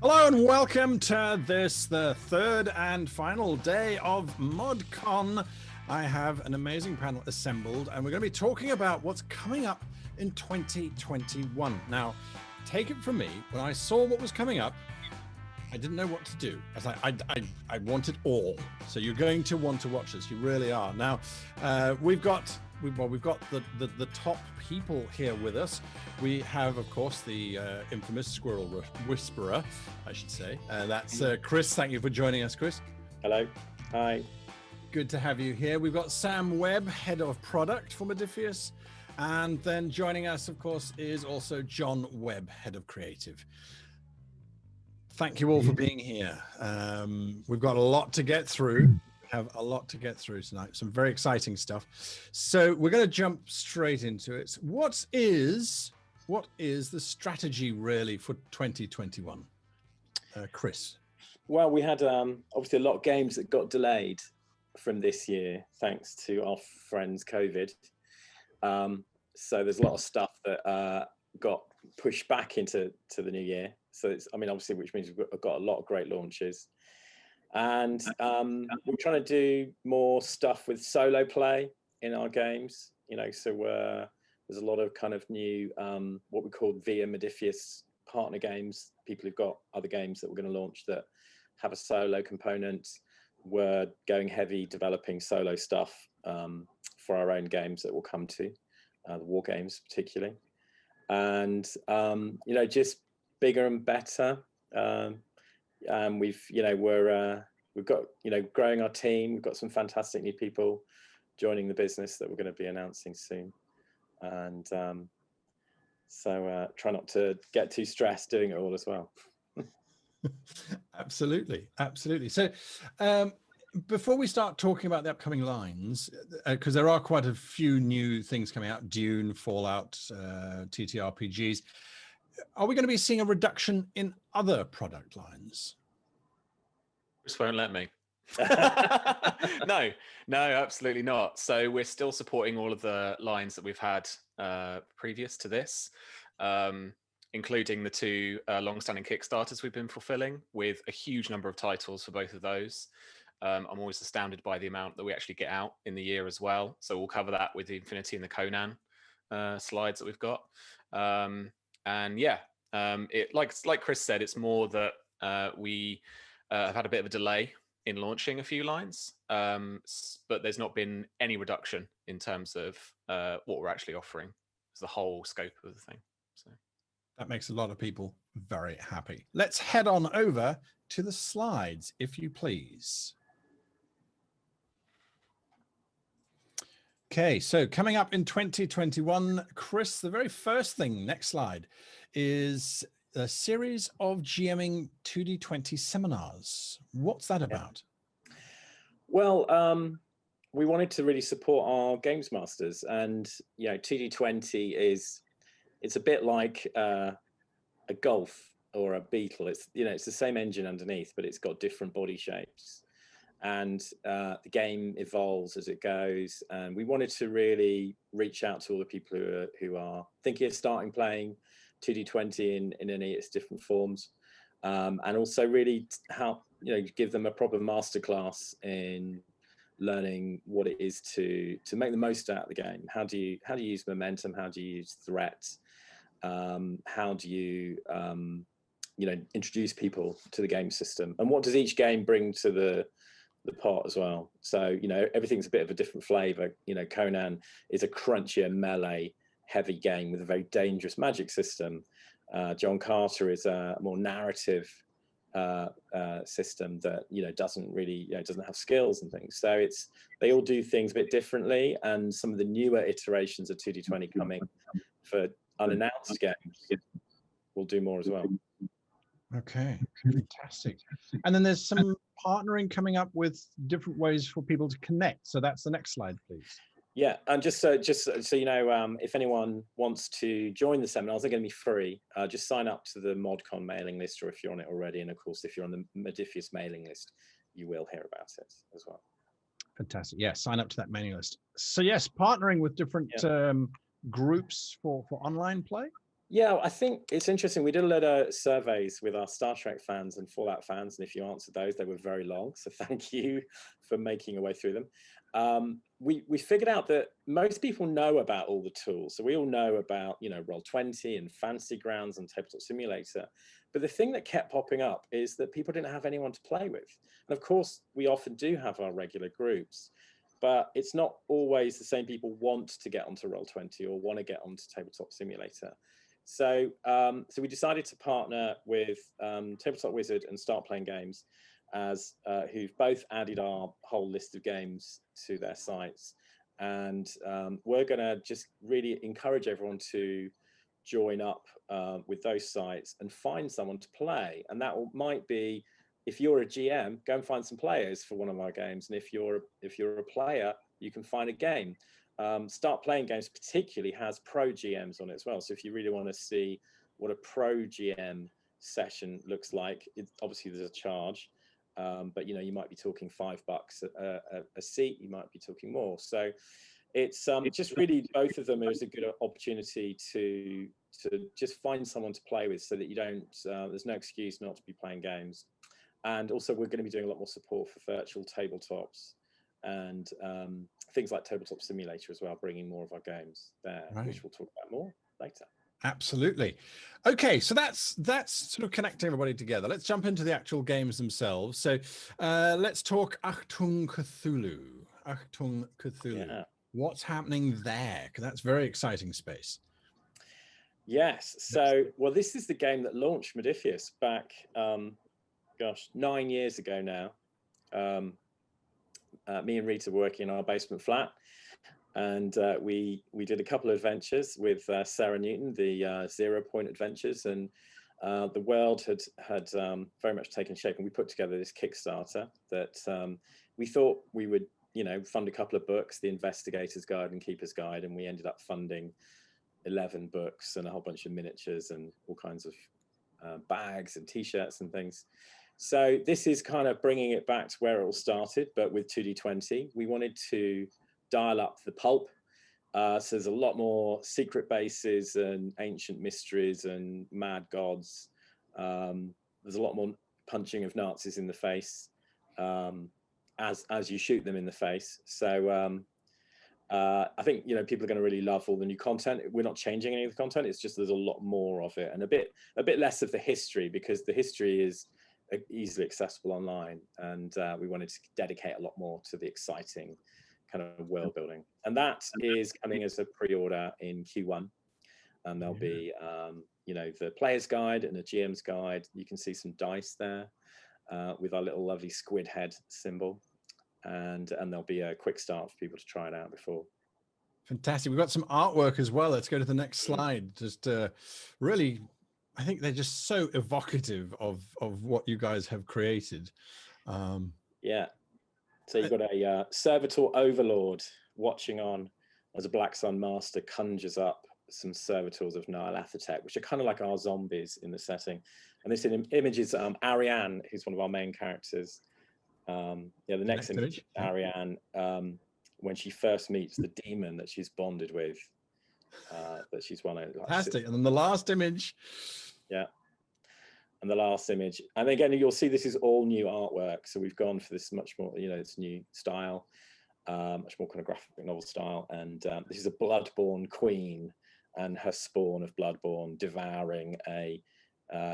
Hello and welcome to this, the third and final day of ModCon. I have an amazing panel assembled and we're going to be talking about what's coming up in 2021. Now, take it from me, when I saw what was coming up, I didn't know what to do. I was like, I want it all. So you're going to want to watch this. You really are. Now, we've got the top people here with us. We have, of course, the infamous Squirrel Whisperer, I should say. That's Chris. Thank you for joining us, Chris. Hello. Hi. Good to have you here. We've got Sam Webb, Head of Product for Modiphius. And then joining us, of course, is also Jon Webb, Head of Creative. Thank you all for being here. We've got a lot to get through. We have a lot to get through tonight. Some very exciting stuff. So we're going to jump straight into it. What is the strategy really for 2021? Chris? Well, we had obviously a lot of games that got delayed from this year, thanks to our friends COVID. So there's a lot of stuff that got pushed back into the new year. So it's, I mean, obviously, which means we've got a lot of great launches. And we're trying to do more stuff with solo play in our games, you know, so there's a lot of kind of new, what we call via Modiphius partner games, people who've got other games that we're going to launch that have a solo component. We're going heavy developing solo stuff for our own games that we'll come to, the war games particularly. And, you know, just bigger and better. And we've got, you know, growing our team. We've got some fantastic new people joining the business that we're going to be announcing soon. And so try not to get too stressed doing it all as well. Absolutely. So before we start talking about the upcoming lines, because there are quite a few new things coming out, Dune, Fallout, TTRPGs, are we going to be seeing a reduction in other product lines? Just won't let me. No, absolutely not. So we're still supporting all of the lines that we've had previous to this, including the two long-standing Kickstarters we've been fulfilling with a huge number of titles for both of those. I'm always astounded by the amount that we actually get out in the year as well. So we'll cover that with the Infinity and the Conan slides that we've got. And yeah, like Chris said, it's more that we have had a bit of a delay in launching a few lines, but there's not been any reduction in terms of what we're actually offering. It's the whole scope of the thing. So that makes a lot of people very happy. Let's head on over to the slides, if you please. Okay, so coming up in 2021, Chris, the very first thing, next slide, is a series of GMing 2D20 seminars. What's that about? Well, we wanted to really support our games masters, and you know, 2D20 it's a bit like a Golf or a Beetle. It's, you know, it's the same engine underneath, but it's got different body shapes. And the game evolves as it goes. And we wanted to really reach out to all the people who are thinking of starting playing 2D20 in any of its different forms, and also really help, you know, give them a proper masterclass in learning what it is to make the most out of the game. How do you use momentum? How do you use threat? How do you you know, introduce people to the game system? And what does each game bring to the pot as well? So, you know, everything's a bit of a different flavor. You know, Conan is a crunchier melee heavy game with a very dangerous magic system. John Carter is a more narrative system that, you know, doesn't really, you know, doesn't have skills and things. So it's, they all do things a bit differently, and some of the newer iterations of 2D20 coming for unannounced games will do more as well. Okay, fantastic. And then there's some partnering coming up with different ways for people to connect. So that's the next slide, please. Yeah, and just so you know, if anyone wants to join the seminars, they're going to be free. Just sign up to the ModCon mailing list, or if you're on it already, and of course, if you're on the Modiphius mailing list, you will hear about it as well. Fantastic. Yeah, sign up to that mailing list. So yes, partnering with different groups for online play. Yeah, I think it's interesting. We did a lot of surveys with our Star Trek fans and Fallout fans, and if you answered those, they were very long. So thank you for making your way through them. We figured out that most people know about all the tools. So we all know about, you know, Roll20 and Fantasy Grounds and Tabletop Simulator. But the thing that kept popping up is that people didn't have anyone to play with. And of course, we often do have our regular groups, but it's not always the same people want to get onto Roll20 or want to get onto Tabletop Simulator. So, so we decided to partner with Tabletop Wizard and Start Playing Games, as who've both added our whole list of games to their sites, and we're going to just really encourage everyone to join up with those sites and find someone to play. And that might be, if you're a GM, go and find some players for one of our games, and if you're a player, you can find a game. Start Playing Games particularly has pro GMs on it as well. So if you really want to see what a pro GM session looks like, obviously there's a charge, but you know, you might be talking $5 a seat, you might be talking more. So it's just really, both of them is a good opportunity to just find someone to play with, so that you don't, there's no excuse not to be playing games. And also we're going to be doing a lot more support for virtual tabletops and things like Tabletop Simulator as well, bringing more of our games there, right, which we'll talk about more later. Absolutely. Okay, so that's sort of connecting everybody together. Let's jump into the actual games themselves. So let's talk Achtung Cthulhu. Achtung Cthulhu. Yeah. What's happening there? Because that's very exciting space. Yes. So, well, this is the game that launched Modiphius back, gosh, 9 years ago now. Me and Rita were working in our basement flat, and we did a couple of adventures with Sarah Newton, the 0 Point Adventures, and the world had very much taken shape, and we put together this Kickstarter that we thought we would, you know, fund a couple of books, The Investigator's Guide and Keeper's Guide, and we ended up funding 11 books and a whole bunch of miniatures and all kinds of bags and t-shirts and things. So this is kind of bringing it back to where it all started, but with 2D20. We wanted to dial up the pulp. So there's a lot more secret bases and ancient mysteries and mad gods. There's a lot more punching of Nazis in the face as you shoot them in the face. So I think, you know, people are going to really love all the new content. We're not changing any of the content. It's just there's a lot more of it, and a bit less of the history, because the history is easily accessible online, and we wanted to dedicate a lot more to the exciting kind of world building, and that is coming as a pre-order in Q1. And there'll be you know, the player's guide and a GM's guide. You can see some dice there with our little lovely squid head symbol, and there'll be a quick start for people to try it out before. Fantastic. We've got some artwork as well. Let's go to the next slide. Just really, I think they're just so evocative of what you guys have created. Yeah. So you've got a servitor overlord watching on as a Black Sun master conjures up some servitors of Nyarlathotep, which are kind of like our zombies in the setting. And this image is Ariane, who's one of our main characters. Yeah, the next image is Ariane, when she first meets the demon that she's bonded with, that she's one of. Fantastic. And then the last image. Yeah. And the last image, and again, you'll see this is all new artwork. So we've gone for this much more, you know, this new style, much more kind of graphic novel style. And this is a bloodborne queen and her spawn of bloodborne devouring a,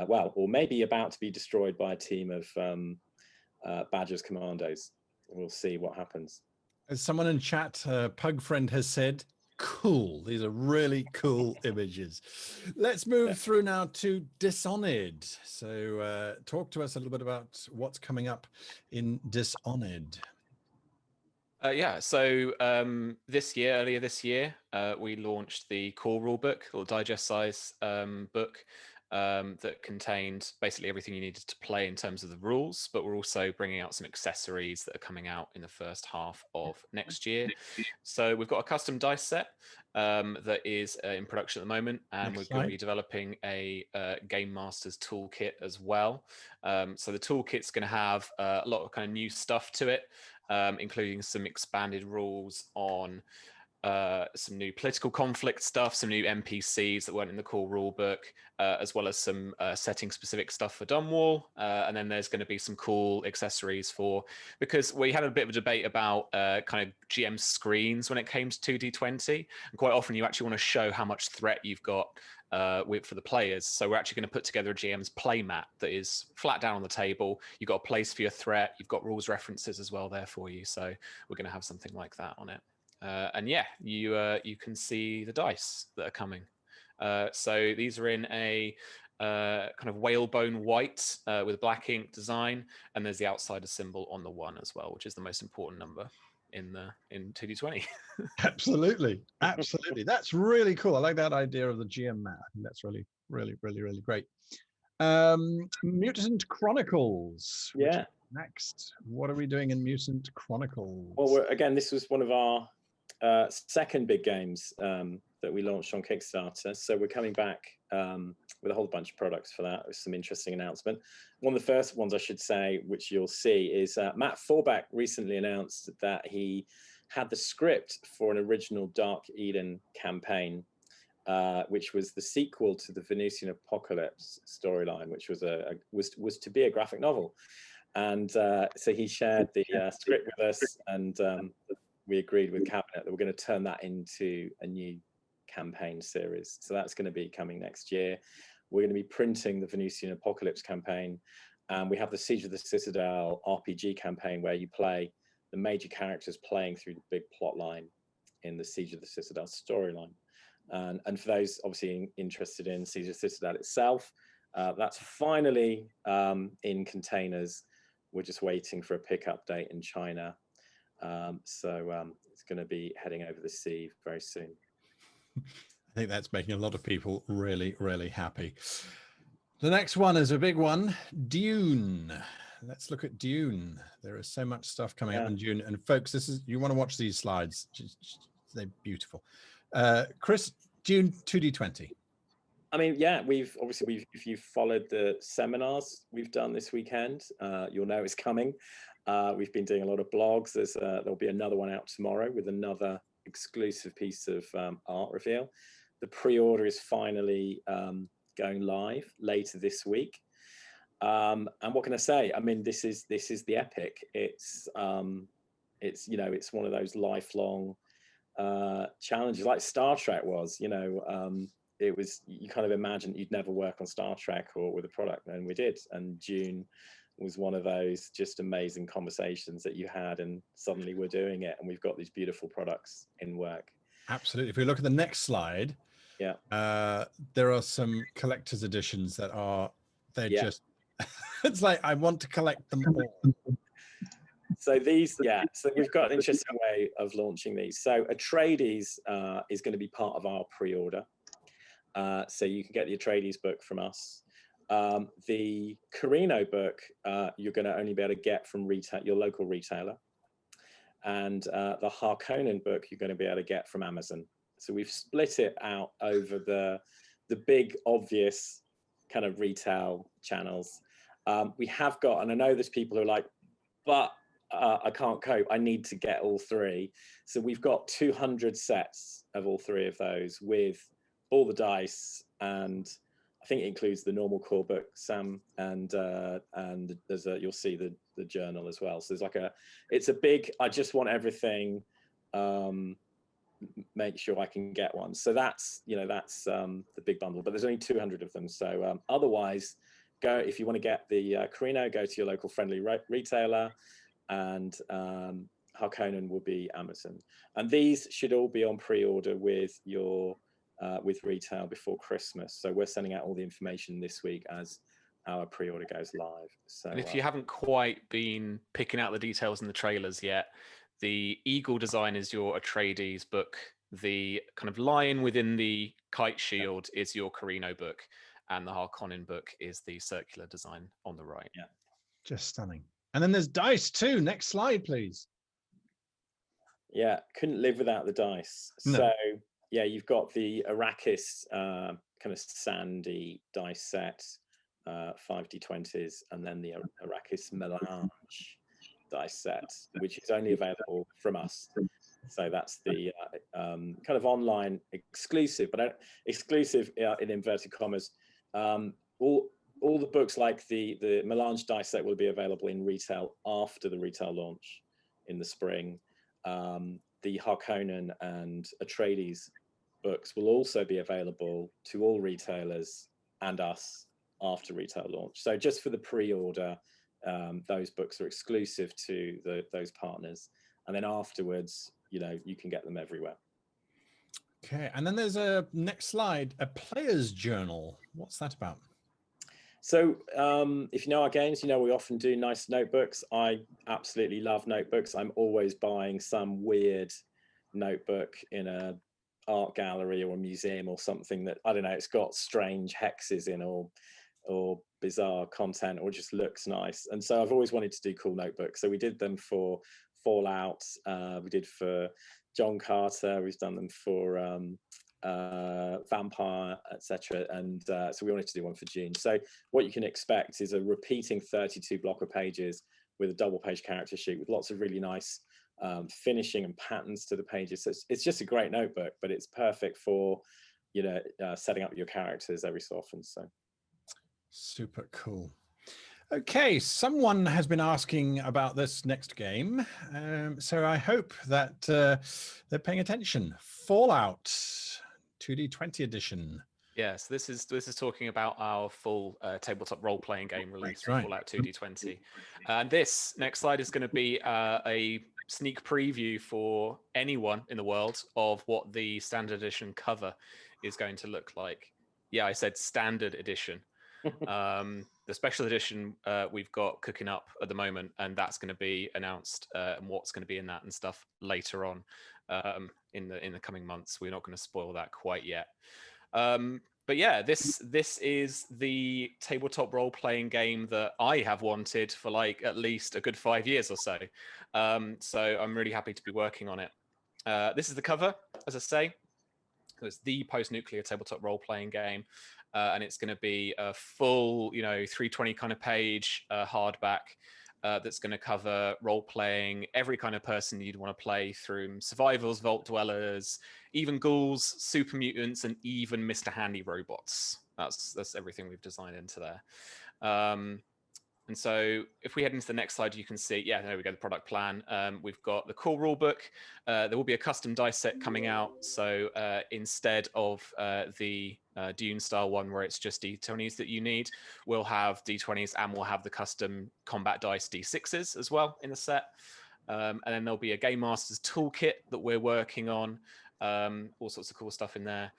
well, or maybe about to be destroyed by a team of Badger's commandos. We'll see what happens. As someone in chat, Pug Friend has said, cool. These are really cool images. Let's move through now to Dishonored. So talk to us a little bit about what's coming up in Dishonored. Yeah, so earlier this year, we launched the core rulebook, or digest size book, that contained basically everything you needed to play in terms of the rules, but we're also bringing out some accessories that are coming out in the first half of next year. So we've got a custom dice set that is in production at the moment, and we're going to be developing a Game Master's toolkit as well. So the toolkit's going to have a lot of kind of new stuff to it, including some expanded rules on some new political conflict stuff, some new NPCs that weren't in the core rulebook, as well as some setting-specific stuff for Dunwall. And then there's going to be some cool accessories because we had a bit of a debate about kind of GM screens when it came to 2D20, and quite often you actually want to show how much threat you've got for the players. So we're actually going to put together a GM's play mat that is flat down on the table. You've got a place for your threat. You've got rules references as well there for you. So we're going to have something like that on it. And yeah, you can see the dice that are coming. So these are in a kind of whalebone white with black ink design, and there's the outsider symbol on the 1 as well, which is the most important number in 2D20. Absolutely. That's really cool. I like that idea of the GM mat. I think that's really great. Mutant Chronicles. Yeah. Next, what are we doing in Mutant Chronicles? Well, again, this was one of our second big games that we launched on Kickstarter. So we're coming back with a whole bunch of products for that. With some interesting announcement. One of the first ones I should say, which you'll see, is Matt Forback recently announced that he had the script for an original Dark Eden campaign, which was the sequel to the Venusian Apocalypse storyline, which was to be a graphic novel. And so he shared the script with us, and we agreed with Cabinet that we're going to turn that into a new campaign series. So that's going to be coming next year. We're going to be printing the Venusian Apocalypse campaign, and we have the Siege of the Citadel RPG campaign, where you play the major characters playing through the big plot line in the Siege of the Citadel storyline. And for those obviously interested in Siege of the Citadel itself, that's finally in containers. We're just waiting for a pickup date in China. So it's going to be heading over the sea very soon. I think that's making a lot of people really happy. The next one is a big one, Dune. Let's look at Dune. There is so much stuff coming up in Dune. And folks, you want to watch these slides. They're beautiful. Chris, Dune 2D20. I mean, yeah, if you've followed the seminars we've done this weekend, you'll know it's coming. We've been doing a lot of blogs. There'll be another one out tomorrow with another exclusive piece of art reveal. The pre-order is finally going live later this week. And what can I say? I mean, this is the epic. It's one of those lifelong challenges, like Star Trek was. It was, you kind of imagined you'd never work on Star Trek or with a product, and we did. And Dune was one of those just amazing conversations that you had, and suddenly we're doing it, and we've got these beautiful products in work. Absolutely. If we look at the next slide, there are some collector's editions that just it's like I want to collect them all. So so we've got an interesting way of launching these. So Atreides is going to be part of our pre-order. So you can get the Atreides book from us. The Carino book you're going to only be able to get from your local retailer, and the Harkonnen book you're going to be able to get from Amazon. So we've split it out over the big obvious kind of retail channels. We have got, and I know there's people who are like, but I can't cope, I need to get all three. So we've got 200 sets of all three of those with all the dice, and I think it includes the normal core book, Sam, and there's you'll see the journal as well. So there's it's a big, I just want everything, make sure I can get one. So that's the big bundle, but there's only 200 of them. So otherwise, if you want to get the Carino, go to your local friendly retailer, and Harkonnen will be Amazon. And these should all be on pre-order with retail before Christmas. So we're sending out all the information this week as our pre-order goes live. So, and if you haven't quite been picking out the details in the trailers yet, the eagle design is your Atreides book. The kind of lion within the kite shield is your Carino book, and the Harkonnen book is the circular design on the right. Yeah, just stunning. And then there's dice too. Next slide, please. Yeah, couldn't live without the dice. No. So yeah, you've got the Arrakis kind of sandy dice set, 5d20s, and then the Arrakis Melange dice set, which is only available from us. So that's the kind of online exclusive, but exclusive in inverted commas. All the books, like the Melange dice set, will be available in retail after the retail launch in the spring. The Harkonnen and Atreides books will also be available to all retailers and us after retail launch. So just for the pre-order, those books are exclusive to those partners, and then afterwards, you can get them everywhere. Okay, and then there's a next slide, a player's journal. What's that about? So if you know our games, we often do nice notebooks. I absolutely love notebooks. I'm always buying some weird notebook in a art gallery or a museum or something that, I don't know, it's got strange hexes in or bizarre content, or just looks nice. And so I've always wanted to do cool notebooks. So we did them for Fallout, we did for John Carter, we've done them for Vampire, etc. And so we wanted to do one for Dune. So what you can expect is a repeating 32 block of pages with a double page character sheet with lots of really nice finishing and patterns to the pages. So it's just a great notebook, but it's perfect for setting up your characters every so often. So super cool. Okay, someone has been asking about this next game, so I hope that they're paying attention. Fallout 2D20 edition. Yes, this is talking about our full tabletop role-playing game release for Fallout 2D20. And this next slide is going to be a sneak preview for anyone in the world of what the standard edition cover is going to look like. Yeah, I said standard edition. The special edition we've got cooking up at the moment, and that's going to be announced and what's going to be in that and stuff later on in the coming months. We're not going to spoil that quite yet. But yeah, this is the tabletop role-playing game that I have wanted for like at least a good 5 years or so. So I'm really happy to be working on it. This is the cover, as I say. It's the post-nuclear tabletop role-playing game. And it's going to be a full, 320 kind of page hardback that's going to cover role-playing, every kind of person you'd want to play through, survivors, vault dwellers, even ghouls, super mutants, and even Mr. Handy robots. That's everything we've designed into there. And so if we head into the next slide, you can see, yeah, there we go, the product plan. We've got the core rule book. There will be a custom dice set coming out. So instead of the Dune style one where it's just D20s that you need, we'll have D20s and we'll have the custom combat dice D6s as well in the set. And then there'll be a Game Master's toolkit that we're working on. All sorts of cool stuff in there.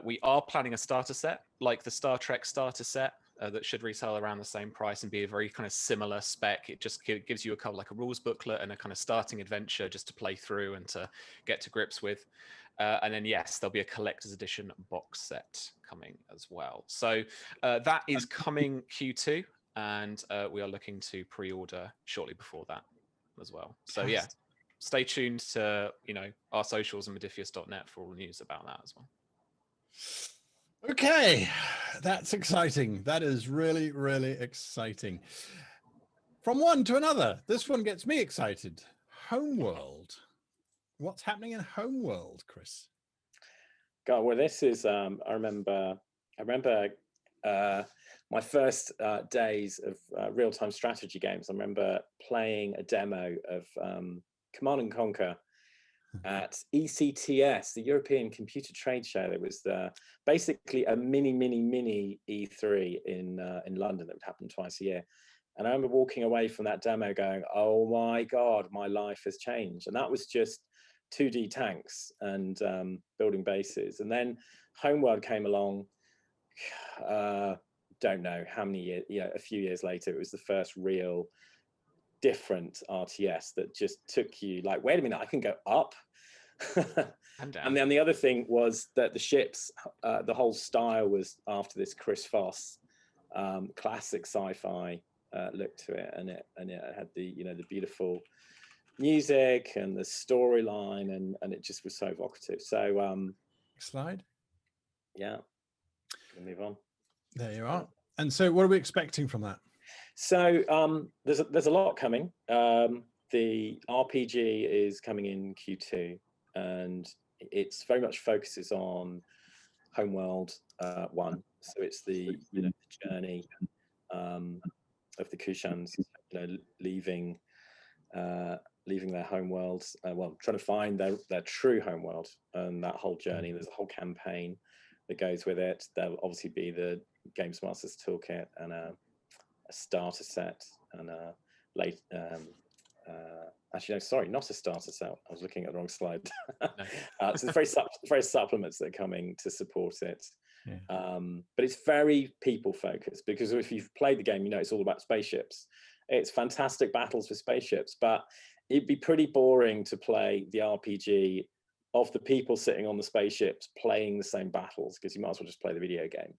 We are planning a starter set, like the Star Trek starter set, that should retail around the same price and be a very kind of similar spec. It just gives you like a rules booklet and a kind of starting adventure just to play through and to get to grips with. And then, yes, there'll be a collector's edition box set coming as well. So that is coming Q2, and we are looking to pre-order shortly before that as well. So yeah, stay tuned to our socials and modiphius.net for all news about that as well. Okay, that's exciting. That is really, really exciting. From one to another, this one gets me excited. Homeworld. What's happening in Homeworld, Chris? God, well, this is I remember my first days of real-time strategy games. I remember playing a demo of Command and Conquer at ECTS, the European Computer Trade Show. There was basically a mini E3 in London that would happen twice a year. And I remember walking away from that demo going, oh my God, my life has changed. And that was just 2D tanks and building bases. And then Homeworld came along, don't know how many years, a few years later. It was the first real different RTS that just took you like, wait a minute, I can go up. And then the other thing was that the ships, the whole style was after this Chris Foss classic sci-fi look to it, and it had the the beautiful music and the storyline, and it just was so evocative. So slide. Yeah, we'll move on. There you are. And so what are we expecting from that? So there's a lot coming. the RPG is coming in Q2, and it's very much focuses on Homeworld 1. So it's the the journey of the Kushans, leaving their homeworlds, trying to find their true homeworld, and that whole journey. There's a whole campaign that goes with it. There'll obviously be the Games Master's toolkit and a starter set, and actually, no, sorry, not a starter set. I was looking at the wrong slide. No. So there's very supplements that are coming to support it. Yeah. But it's very people focused, because if you've played the game, it's all about spaceships. It's fantastic battles with spaceships, but it'd be pretty boring to play the RPG of the people sitting on the spaceships playing the same battles, because you might as well just play the video game.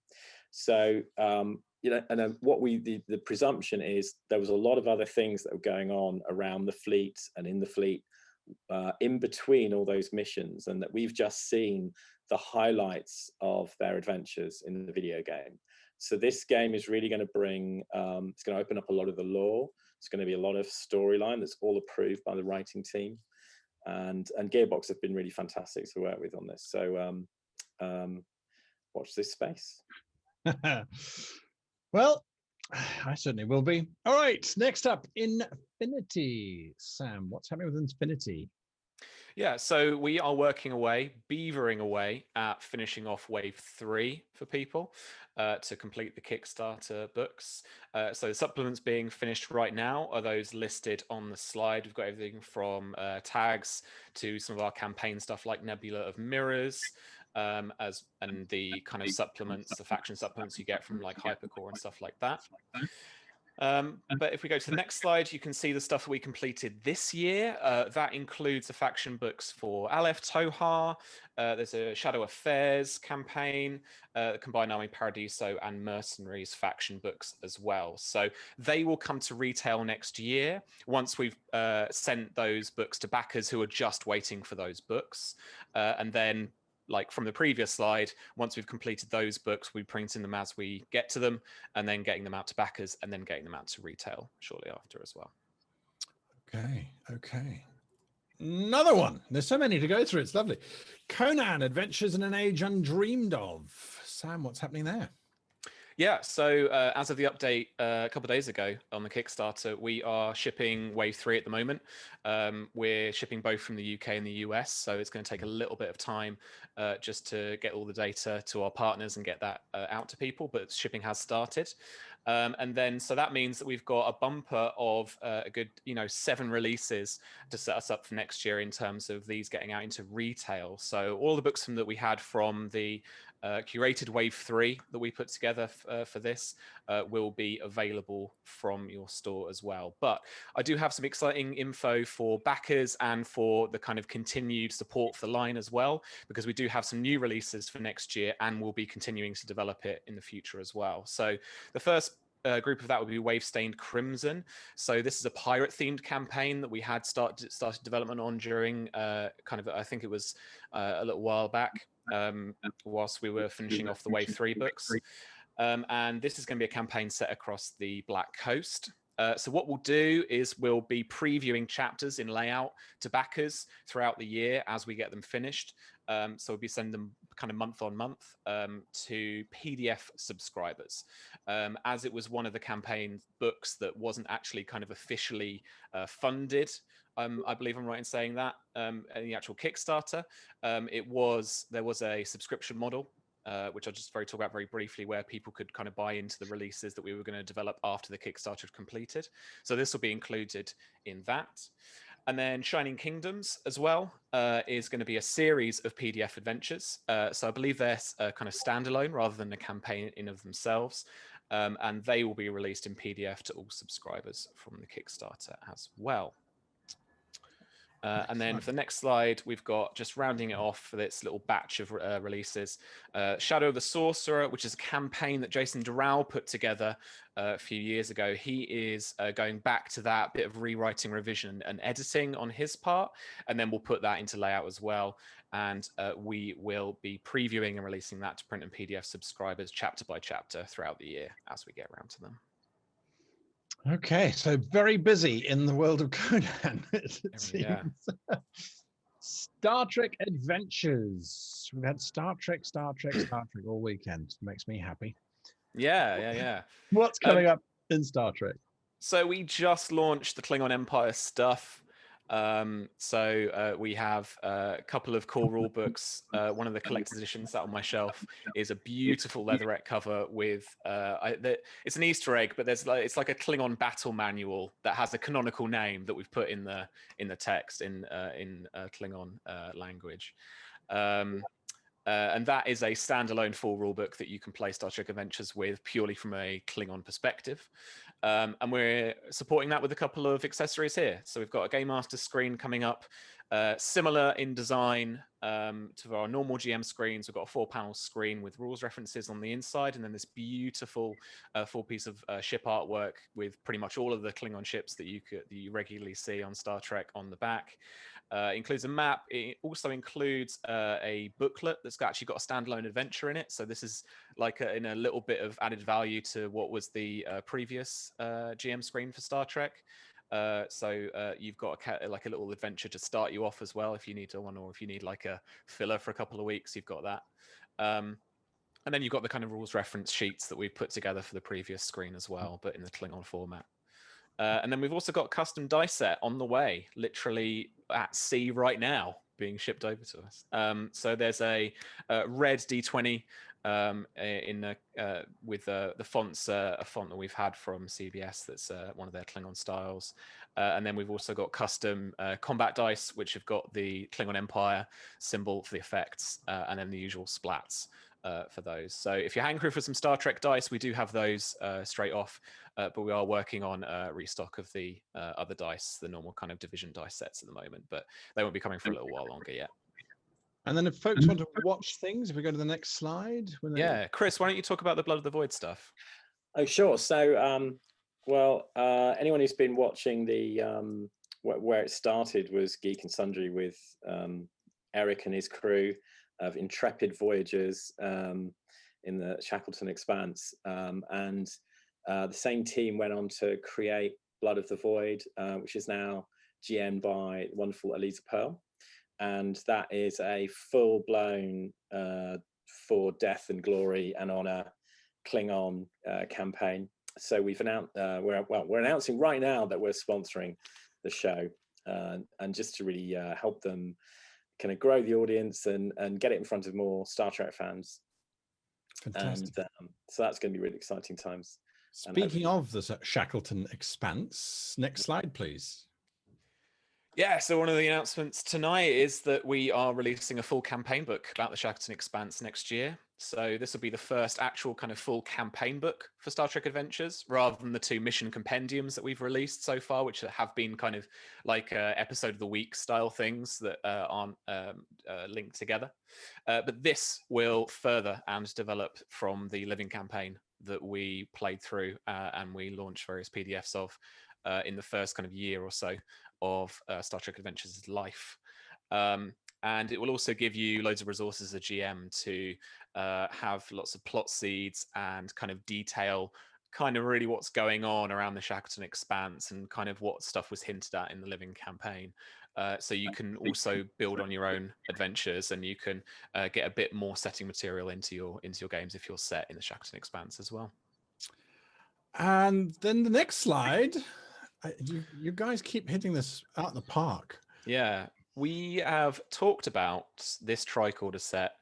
So and then the presumption is there was a lot of other things that were going on around the fleet and in the fleet, in between all those missions, and that we've just seen the highlights of their adventures in the video game. So this game is really going to bring, it's going to open up a lot of the lore. It's going to be a lot of storyline that's all approved by the writing team, and Gearbox have been really fantastic to work with on this. So watch this space. Well, I certainly will be. All right, next up, Infinity. Sam, what's happening with Infinity? Yeah, so we are working away, beavering away at finishing off Wave 3 for people to complete the Kickstarter books. So the supplements being finished right now are those listed on the slide. We've got everything from tags to some of our campaign stuff like Nebula of Mirrors, and the kind of supplements, the faction supplements you get from like Hypercore and stuff like that. But if we go to the next slide, you can see the stuff that we completed this year. That includes the faction books for Aleph Tohar. There's a Shadow Affairs campaign, Combined Army Paradiso, and Mercenaries faction books as well. So they will come to retail next year once we've sent those books to backers who are just waiting for those books. And then, like from the previous slide, once we've completed those books, we print in them as we get to them, and then getting them out to backers, and then getting them out to retail shortly after as well. Okay. Another one. There's so many to go through. It's lovely. Conan, Adventures in an Age Undreamed Of. Sam, what's happening there? Yeah, so as of the update a couple of days ago on the Kickstarter, we are shipping Wave 3 at the moment. We're shipping both from the UK and the US, so it's going to take a little bit of time just to get all the data to our partners and get that out to people, but shipping has started. And then, so that means that we've got a bumper of a good, 7 releases to set us up for next year in terms of these getting out into retail. So all the books that we had from the curated Wave 3 that we put together for this will be available from your store as well. But I do have some exciting info for backers and for the kind of continued support for the line as well, because we do have some new releases for next year, and we'll be continuing to develop it in the future as well. So the first group of that would be Wave Stained Crimson. So this is a pirate themed campaign that we had started development on during I think it was a little while back, whilst we were finishing off the Wave 3 books. And this is going to be a campaign set across the Black Coast. So what we'll do is we'll be previewing chapters in layout to backers throughout the year as we get them finished. So we'll be sending them kind of month on month to PDF subscribers. As it was one of the campaign books that wasn't actually kind of officially funded, I believe I'm right in saying that, in the actual Kickstarter, there was a subscription model, which I'll just talk about very briefly, where people could kind of buy into the releases that we were going to develop after the Kickstarter had completed. So this will be included in that. And then Shining Kingdoms as well is going to be a series of PDF adventures. So I believe they're kind of standalone rather than a campaign in of themselves. And they will be released in PDF to all subscribers from the Kickstarter as well. And then for the next slide, we've got, just rounding it off for this little batch of releases, Shadow of the Sorcerer, which is a campaign that Jason Doral put together a few years ago. He is going back to that bit of rewriting, revision, and editing on his part, and then we'll put that into layout as well. And we will be previewing and releasing that to print and PDF subscribers chapter by chapter throughout the year as we get around to them. Okay, so very busy in the world of Conan, it seems. Yeah. Star Trek Adventures. We've had Star Trek all weekend. Makes me happy. Yeah. What's coming up in Star Trek? So we just launched the Klingon Empire stuff. We have a couple of core rule books. One of the collector's editions sat on my shelf is a beautiful leatherette cover with it's an Easter egg, but it's like a Klingon battle manual that has a canonical name that we've put in the text in Klingon language. And that is a standalone full rulebook that you can play Star Trek Adventures with purely from a Klingon perspective. And we're supporting that with a couple of accessories here. So we've got a Game Master screen coming up, similar in design to our normal GM screens. We've got a 4-panel screen with rules references on the inside, and then this beautiful full piece of ship artwork with pretty much all of the Klingon ships that you regularly see on Star Trek on the back. Includes a map. It also includes a booklet that's actually got a standalone adventure in it. So this is like in a little bit of added value to what was the previous GM screen for Star Trek. You've got like a little adventure to start you off as well if you need one, or if you need like a filler for a couple of weeks, you've got that. And then you've got the kind of rules reference sheets that we've put together for the previous screen as well, but in the Klingon format. And then we've also got custom dice set on the way, literally at sea right now, being shipped over to us. So there's a red D20 with the fonts, a font that we've had from CBS that's one of their Klingon styles. And then we've also got custom combat dice, which have got the Klingon Empire symbol for the effects, and then the usual splats for those. So if you're hankering for some Star Trek dice, we do have those straight off, but we are working on restock of the other dice, the normal kind of division dice sets at the moment, but they won't be coming for a little while longer yet. And then if folks want to watch things, if we go to the next slide. Yeah, Chris, why don't you talk about the Blood of the Void stuff? Oh, sure. So, anyone who's been watching the where it started was Geek and Sundry with Eric and his crew of intrepid voyagers in the Shackleton Expanse, and the same team went on to create Blood of the Void, which is now GM'd by wonderful Elisa Pearl, and that is a full-blown for death and glory and honor Klingon campaign. So we've announced we're announcing right now that we're sponsoring the show, and just to really help them kind of grow the audience and get it in front of more Star Trek fans. Fantastic. And so that's going to be really exciting times. Speaking of the Shackleton Expanse, next slide, please. Yeah, so one of the announcements tonight is that we are releasing a full campaign book about the Shackleton Expanse next year. So this will be the first actual kind of full campaign book for Star Trek Adventures, rather than the 2 mission compendiums that we've released so far, which have been kind of like episode of the week style things that aren't linked together. But this will further and develop from the living campaign that we played through and we launched various PDFs of in the first kind of year or so of Star Trek Adventures' life. And it will also give you loads of resources as a GM to have lots of plot seeds and kind of detail kind of really what's going on around the Shackleton Expanse and kind of what stuff was hinted at in the living campaign. So you can also build on your own adventures, and you can get a bit more setting material into your games if you're set in the Shackleton Expanse as well. And then the next slide. You guys keep hitting this out in the park. Yeah, we have talked about this tricorder set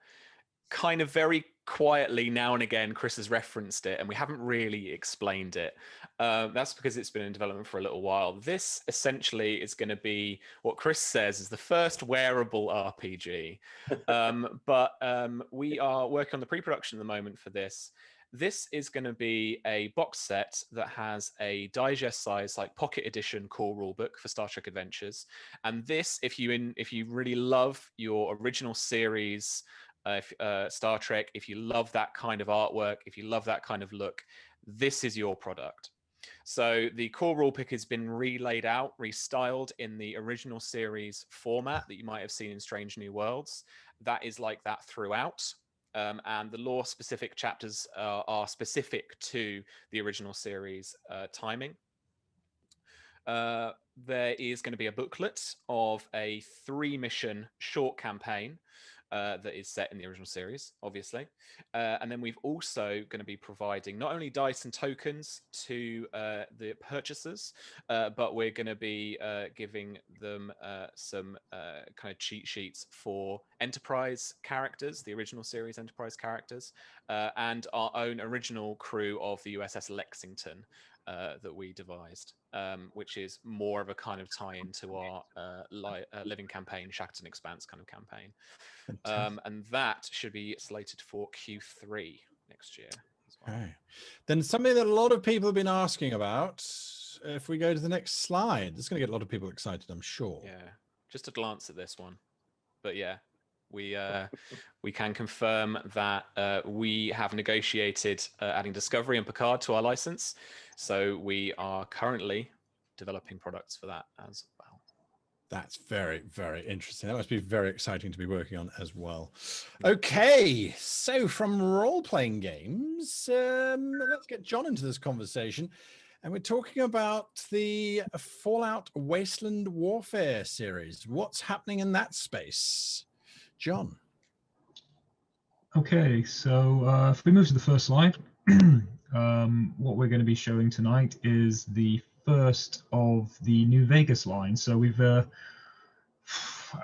kind of very quietly now and again. Chris has referenced it, and we haven't really explained it. That's because it's been in development for a little while. This essentially is going to be what Chris says is the first wearable RPG. But we are working on the pre-production at the moment for this. This is going to be a box set that has a digest size, like pocket edition core rulebook for Star Trek Adventures. And this, if you really love your original series, Star Trek, if you love that kind of artwork, if you love that kind of look, this is your product. So the core rule pick has been relaid out, restyled in the original series format that you might have seen in Strange New Worlds. That is like that throughout. And the lore specific chapters are specific to the original series timing. There is going to be a booklet of a 3-mission short campaign that is set in the original series, obviously. And then we've also going to be providing not only dice and tokens to the purchasers, but we're going to be giving them some kind of cheat sheets for Enterprise characters, the original series Enterprise characters, and our own original crew of the USS Lexington that we devised, which is more of a kind of tie-in to our living campaign, Shackleton Expanse kind of campaign. And that should be slated for Q3 next year as well. Okay. Then something that a lot of people have been asking about, if we go to the next slide, it's going to get a lot of people excited, I'm sure. Yeah, just a glance at this one. But yeah, we can confirm that we have negotiated adding Discovery and Picard to our license. So we are currently developing products for that as well. That's very, very interesting. That must be very exciting to be working on as well. Okay, so from role-playing games, let's get John into this conversation. And we're talking about the Fallout Wasteland Warfare series. What's happening in that space? John. Okay, so if we move to the first slide, what we're going to be showing tonight is the first of the New Vegas line. So we've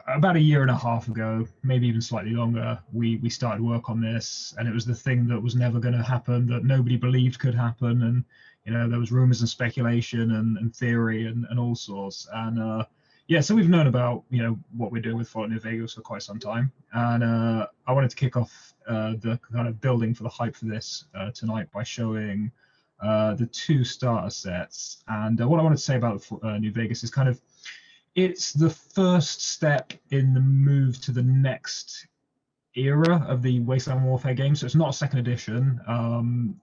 about a year and a half ago, maybe even slightly longer, we started work on this, and it was the thing that was never going to happen, that nobody believed could happen, and there was rumors and speculation and theory and all sorts. And yeah, so we've known about what we're doing with Fallout New Vegas for quite some time, and I wanted to kick off the kind of building for the hype for this tonight by showing the 2 starter sets. And what I wanted to say about New Vegas is kind of, it's the first step in the move to the next era of the Wasteland Warfare game. So it's not a second edition.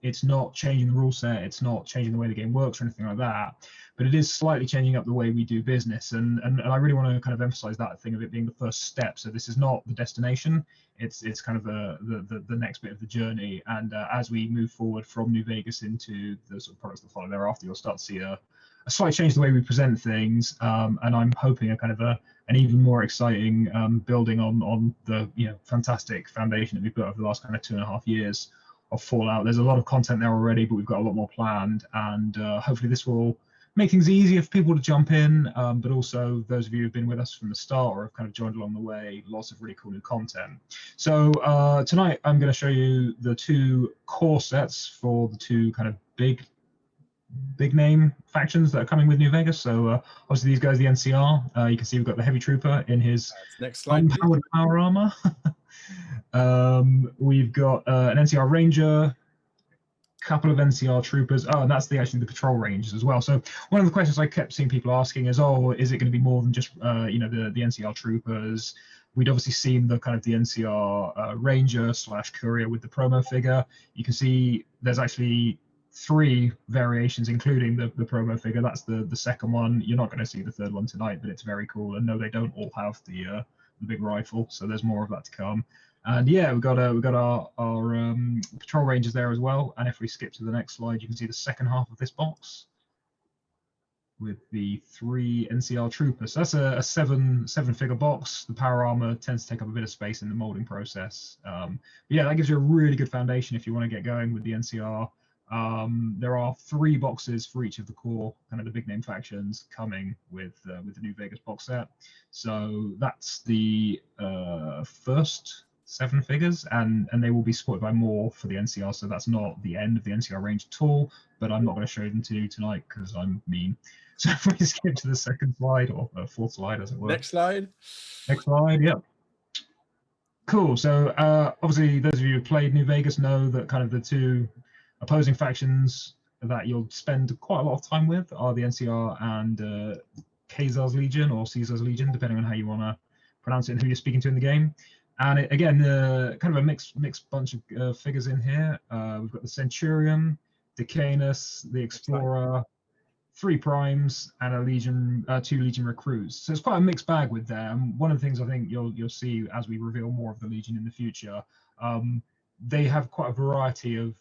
It's not changing the rule set. It's not changing the way the game works or anything like that. But it is slightly changing up the way we do business. And I really want to kind of emphasize that thing of it being the first step. So this is not the destination. It's kind of the next bit of the journey. And as we move forward from New Vegas into the sort of products that follow thereafter, you'll start to see a slight change the way we present things, and I'm hoping a kind of an even more exciting building on the fantastic foundation that we've built over the last kind of 2.5 years of Fallout. There's a lot of content there already, but we've got a lot more planned, and hopefully this will make things easier for people to jump in, but also those of you who've been with us from the start or have kind of joined along the way, lots of really cool new content. So tonight I'm going to show you the 2 core sets for the 2 kind of big name factions that are coming with New Vegas. So obviously these guys, the NCR, you can see we've got the Heavy Trooper in his next slide, unpowered power armor. We've got an NCR Ranger, couple of NCR Troopers. Oh, and that's actually the patrol rangers as well. So one of the questions I kept seeing people asking is, oh, is it going to be more than just the NCR Troopers? We'd obviously seen the kind of the NCR Ranger / Courier with the promo figure. You can see there's actually 3 variations, including the promo figure. That's the second one. You're not going to see the third one tonight, but it's very cool. And no, they don't all have the big rifle, so there's more of that to come. And yeah, we've got our patrol rangers there as well. And if we skip to the next slide, you can see the second half of this box with the 3 NCR troopers. So that's a seven figure box. The power armor tends to take up a bit of space in the molding process. Yeah, that gives you a really good foundation if you want to get going with the NCR. There are 3 boxes for each of the core kind of the big name factions coming with the New Vegas box set. So that's the first 7 figures, and they will be supported by more for the NCR. So that's not the end of the NCR range at all, but I'm not going to show them to you tonight because I'm mean. So if we skip to the second slide, or 4th slide as it were. Next slide. Next slide, yep. Cool. So obviously those of you who played New Vegas know that kind of the 2 opposing factions that you'll spend quite a lot of time with are the NCR and Caesar's Legion, or Caesar's Legion, depending on how you want to pronounce it and who you're speaking to in the game. And again, kind of a mixed bunch of figures in here. We've got the Centurion, Decanus, the Explorer, 3 Primes, and a Legion, 2 Legion recruits. So it's quite a mixed bag with them. One of the things I think you'll see as we reveal more of the Legion in the future, they have quite a variety of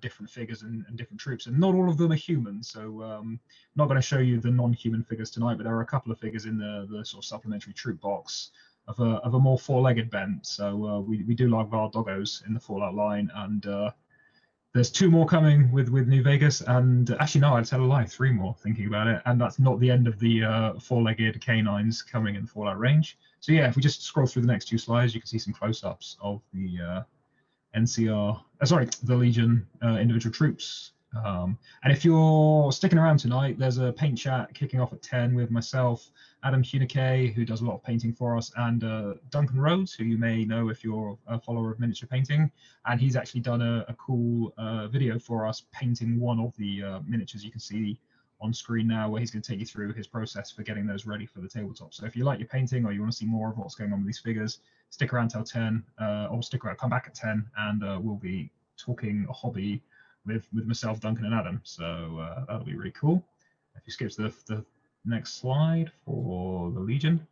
different figures and different troops, and not all of them are human. So I'm not going to show you the non-human figures tonight, but there are a couple of figures in the sort of supplementary troop box of a more four-legged bent. So we do like our doggos in the Fallout line, and there's 2 more coming with New Vegas, and actually no, I'd tell a lie, 3 more thinking about it, and that's not the end of the four-legged canines coming in the Fallout range. So yeah, if we just scroll through the next 2 slides, you can see some close-ups of the NCR, the Legion individual troops. And if you're sticking around tonight, there's a paint chat kicking off at 10 with myself, Adam Hunike, who does a lot of painting for us, and Duncan Rhodes, who you may know if you're a follower of miniature painting. And he's actually done a cool video for us painting one of the miniatures you can see on screen now, where he's going to take you through his process for getting those ready for the tabletop. So if you like your painting or you want to see more of what's going on with these figures, stick around till 10, or stick around, come back at 10, and we'll be talking a hobby with myself, Duncan, and Adam. So that'll be really cool. If you skip to the next slide for the Legion.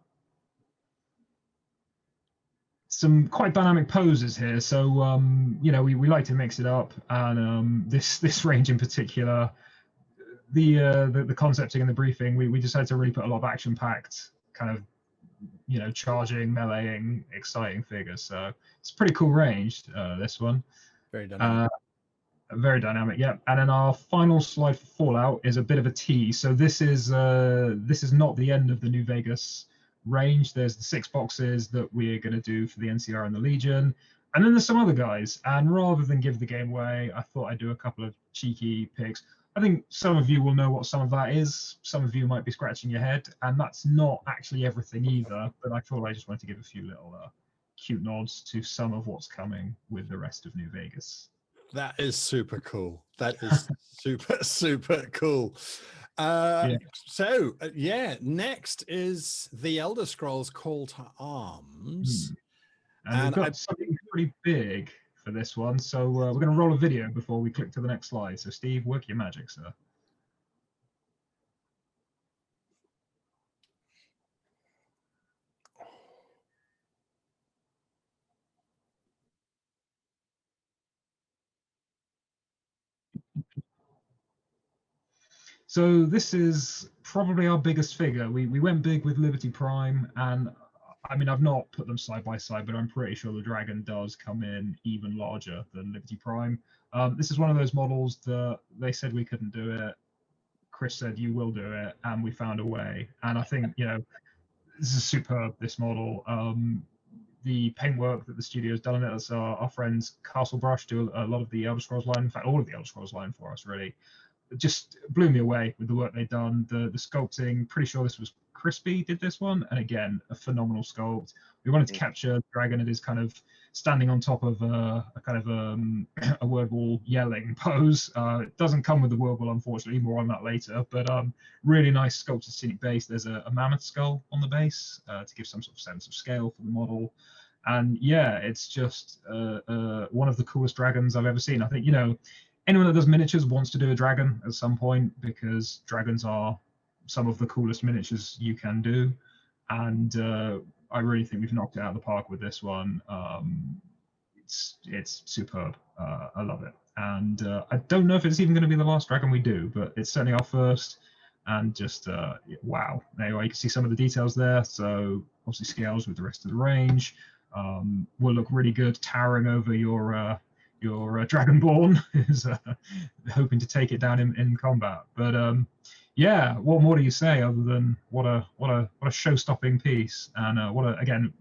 Some quite dynamic poses here. So you know, we like to mix it up, and this range in particular, the concepting and the briefing, we decided to really put a lot of action-packed kind of, you know, charging, meleeing, exciting figures. So it's a pretty cool range, this one. Very dynamic. Very dynamic, yeah. And then our final slide for Fallout is a bit of a tease. So this is not the end of the New Vegas range. There's the 6 boxes that we're going to do for the NCR and the Legion, and then there's some other guys. And rather than give the game away, I thought I'd do a couple of cheeky picks. I think some of you will know what some of that is. Some of you might be scratching your head, and that's not actually everything either. But I thought I just wanted to give a few little cute nods to some of what's coming with the rest of New Vegas. That is super cool. That is super cool. So next is the Elder Scrolls Call to Arms. And we've got something pretty big for this one. So we're going to roll a video before we click to the next slide. So Steve, work your magic, sir. So this is probably our biggest figure. We went big with Liberty Prime, and I mean, I've not put them side by side, but I'm pretty sure the Dragon does come in even larger than Liberty Prime. This is one of those models that they said we couldn't do it. Chris said you will do it, and we found a way. And I think, you know, this is superb, this model. The paintwork that the studio's done on it, that's our friends Castle Brush do a lot of the Elder Scrolls line, in fact, all of the Elder Scrolls line for us, really. It just blew me away with the work they've done. The sculpting, pretty sure this was Crispy did this one, and again, a phenomenal sculpt. We wanted to capture the dragon at his kind of standing on top of a kind of a word wall yelling pose. It doesn't come with the word wall, unfortunately, more on that later, but really nice sculpted scenic base. There's a mammoth skull on the base to give some sort of sense of scale for the model. And yeah, it's just one of the coolest dragons I've ever seen. I think, you know, anyone that does miniatures wants to do a dragon at some point, because dragons are some of the coolest miniatures you can do. And I really think we've knocked it out of the park with this one. It's superb. I love it. And I don't know if it's even going to be the last dragon we do, but it's certainly our first. And just, wow. Anyway, you can see some of the details there. So obviously scales with the rest of the range. Will look really good towering over your Dragonborn, who's hoping to take it down in combat. But yeah, what more do you say other than what a show-stopping piece, and again,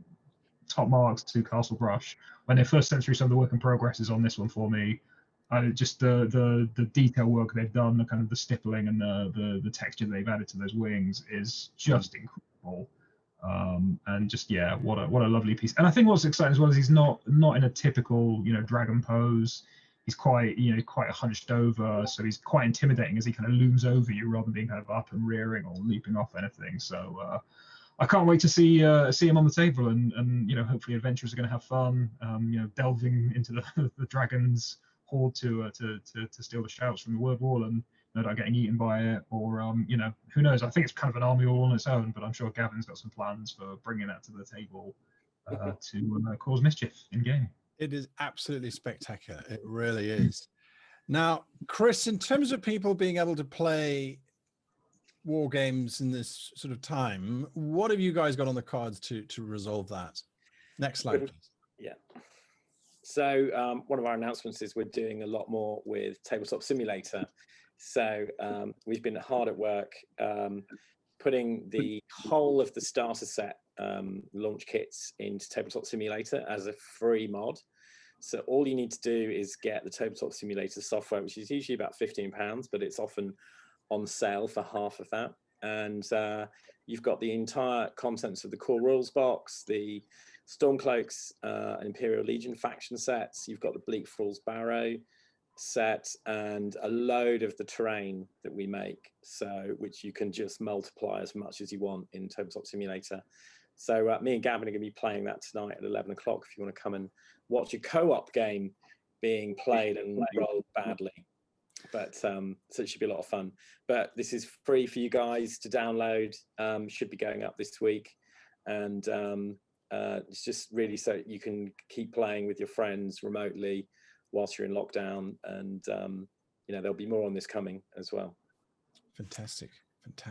top marks to Castle Brush when they first sent through some of the work in progresses on this one for me. Just the detail work they've done, the kind of the stippling and the texture they've added to those wings is just incredible. And just, yeah, what a lovely piece. And I think what's exciting as well is he's not in a typical, you know, dragon pose. He's quite, you know, quite hunched over, so he's quite intimidating as he kind of looms over you rather than being kind of up and rearing or leaping off anything. So I can't wait to see him on the table, and you know, hopefully adventurers are going to have fun, you know, delving into the dragon's horde to steal the shouts from the word wall, and no doubt getting eaten by it, or you know, who knows. I think it's kind of an army all on its own, but I'm sure Gavin's got some plans for bringing that to the table to cause mischief in game. It is absolutely spectacular. It really is. Now, Chris, in terms of people being able to play war games in this sort of time, what have you guys got on the cards to resolve that? Next slide, please. Yeah. So one of our announcements is we're doing a lot more with Tabletop Simulator. So we've been hard at work putting the whole of the starter set launch kits into Tabletop Simulator as a free mod. So all you need to do is get the Tabletop Simulator software, which is usually about £15, but it's often on sale for half of that. And you've got the entire contents of the core rules box, the Stormcloaks and Imperial Legion faction sets. You've got the Bleak Falls Barrow set and a load of the terrain that we make, so which you can just multiply as much as you want in Tabletop Simulator. So me and Gavin are going to be playing that tonight at 11 o'clock if you want to come and watch a co-op game being played and rolled badly. But so it should be a lot of fun. But this is free for you guys to download. Should be going up this week, and it's just really so you can keep playing with your friends remotely whilst you're in lockdown. And you know, there'll be more on this coming as well. Fantastic.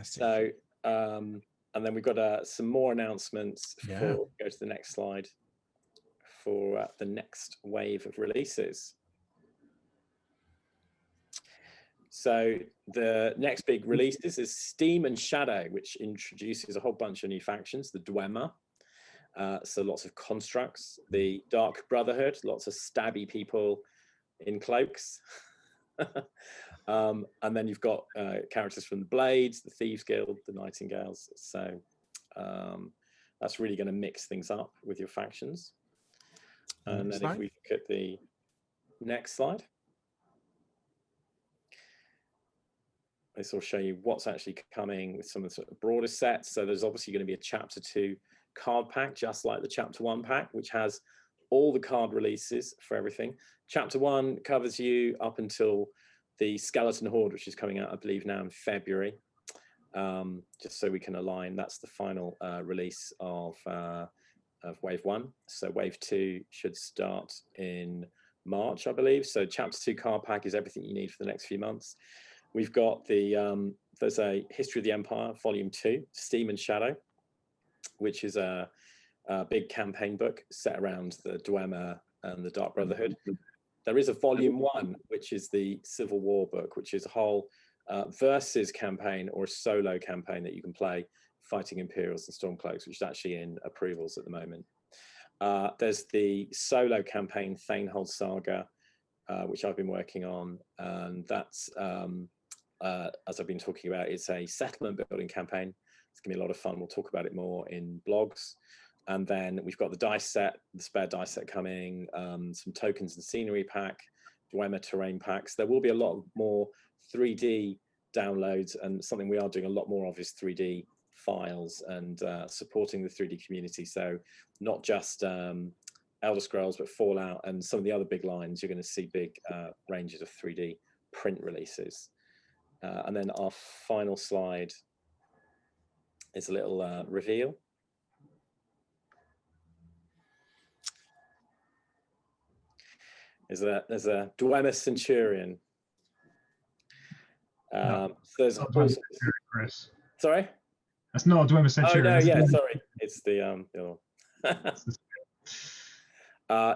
So and then we've got some more announcements. Go to the next slide for the next wave of releases. So the next big releases is Steam and Shadow, which introduces a whole bunch of new factions. The Dwemer, so lots of constructs. The Dark Brotherhood, lots of stabby people in cloaks. And then you've got characters from the Blades, the Thieves Guild, the Nightingales. So that's really going to mix things up with your factions. And then if we look at the next slide, this will show you what's actually coming with some of the sort of broader sets. So there's obviously going to be a Chapter 2 card pack, just like the Chapter 1 pack, which has all the card releases for everything. Chapter 1 covers you up until the Skeleton Horde, which is coming out, I believe, now in February. Just so we can align, that's the final release of Wave 1. So Wave 2 should start in March, I believe. So Chapter 2 card pack is everything you need for the next few months. We've got the, there's a History of the Empire, Volume 2, Steam and Shadow, which is a big campaign book set around the Dwemer and the Dark Brotherhood. There is a Volume 1, which is the Civil War book, which is a whole versus campaign or a solo campaign that you can play fighting Imperials and Stormcloaks, which is actually in approvals at the moment. There's the solo campaign Thanehold Saga, which I've been working on, and that's as I've been talking about, it's a settlement building campaign. It's gonna be a lot of fun. We'll talk about it more in blogs. And then we've got the dice set, the spare dice set coming, some tokens and scenery pack, Dwemer terrain packs. There will be a lot more 3D downloads, and something we are doing a lot more of is 3D files and supporting the 3D community. So not just Elder Scrolls, but Fallout and some of the other big lines. You're going to see big ranges of 3D print releases. And then our final slide is a little reveal. There's a Dwemer Centurion. No, so there's Chris. Sorry? That's not a Dwemer Centurion. Oh no, yeah, Dwemer. sorry. It's the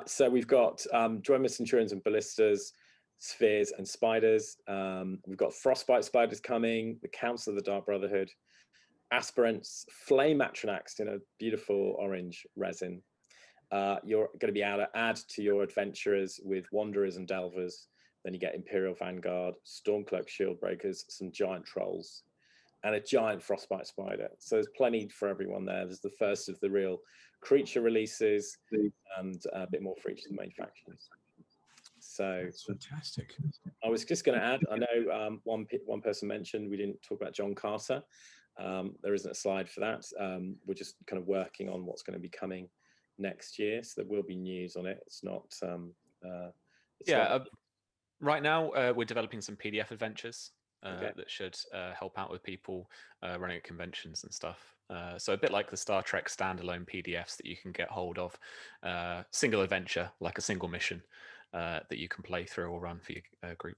so we've got Dwemer Centurions and Ballistas, Spheres and Spiders. We've got Frostbite Spiders coming, the Council of the Dark Brotherhood, Aspirants, Flame Atronachs in a beautiful orange resin. You're going to be able to add to your adventurers with Wanderers and Delvers. Then you get Imperial Vanguard, Stormcloak Shield Breakers, some giant trolls, and a giant Frostbite Spider. So there's plenty for everyone there. There's the first of the real creature releases and a bit more for each of the main factions. So that's fantastic. I was just going to add, I know one person mentioned we didn't talk about John Carter. There isn't a slide for that. We're just kind of working on what's going to be coming next year, so there will be news on it. It's not right now we're developing some PDF adventures that should help out with people running at conventions and stuff. So a bit like the Star Trek standalone PDFs that you can get hold of, single adventure, like a single mission that you can play through or run for your group.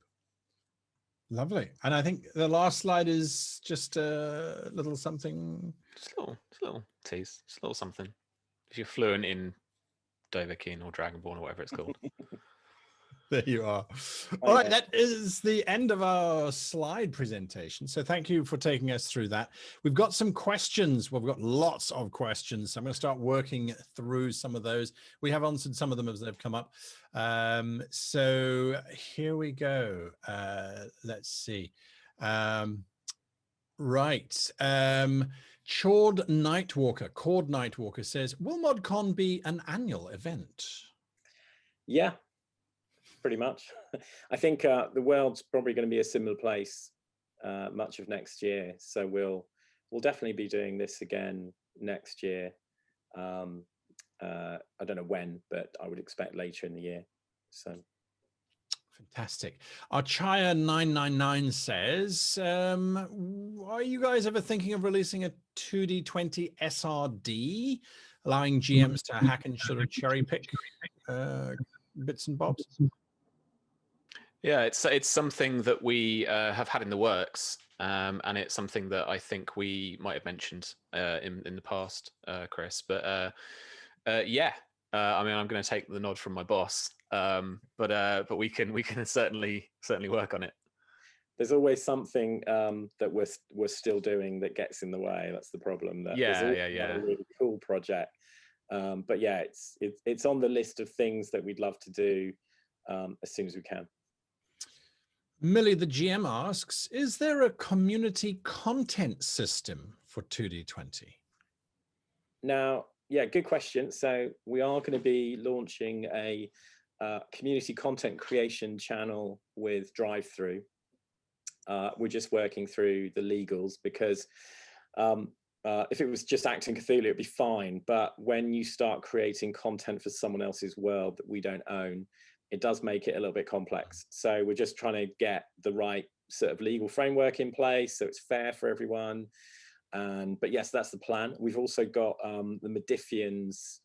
Lovely. And I think the last slide is just a little something. Just a little tease, just a little something. If you're fluent in Dovahkiin or Dragonborn or whatever it's called. There you are. All right, that is the end of our slide presentation. So thank you for taking us through that. We've got some questions. Well, we've got lots of questions. So I'm going to start working through some of those. We have answered some of them as they've come up. So here we go. Let's see. Right. Chord Nightwalker says, will ModCon be an annual event? Yeah. Pretty much. I think the world's probably going to be a similar place much of next year. So we'll definitely be doing this again next year. I don't know when, but I would expect later in the year. So fantastic. Archaya 999 says, are you guys ever thinking of releasing a 2D20 SRD, allowing GMs to hack and sort of cherry pick bits and bobs? Yeah, it's something that we have had in the works, and it's something that I think we might have mentioned in the past, Chris. But yeah, I mean, I'm going to take the nod from my boss, but we can certainly work on it. There's always something that we're still doing that gets in the way. That's the problem. That yeah. A really cool project, but yeah, it's on the list of things that we'd love to do as soon as we can. Millie the GM asks, is there a community content system for 2D20? Now, yeah, good question. So we are going to be launching a community content creation channel with Drive-Thru. We're just working through the legals because if it was just Achtung Cthulhu, it'd be fine. But when you start creating content for someone else's world that we don't own, it does make it a little bit complex. So we're just trying to get the right sort of legal framework in place so it's fair for everyone. But yes, that's the plan. We've also got the Modiphians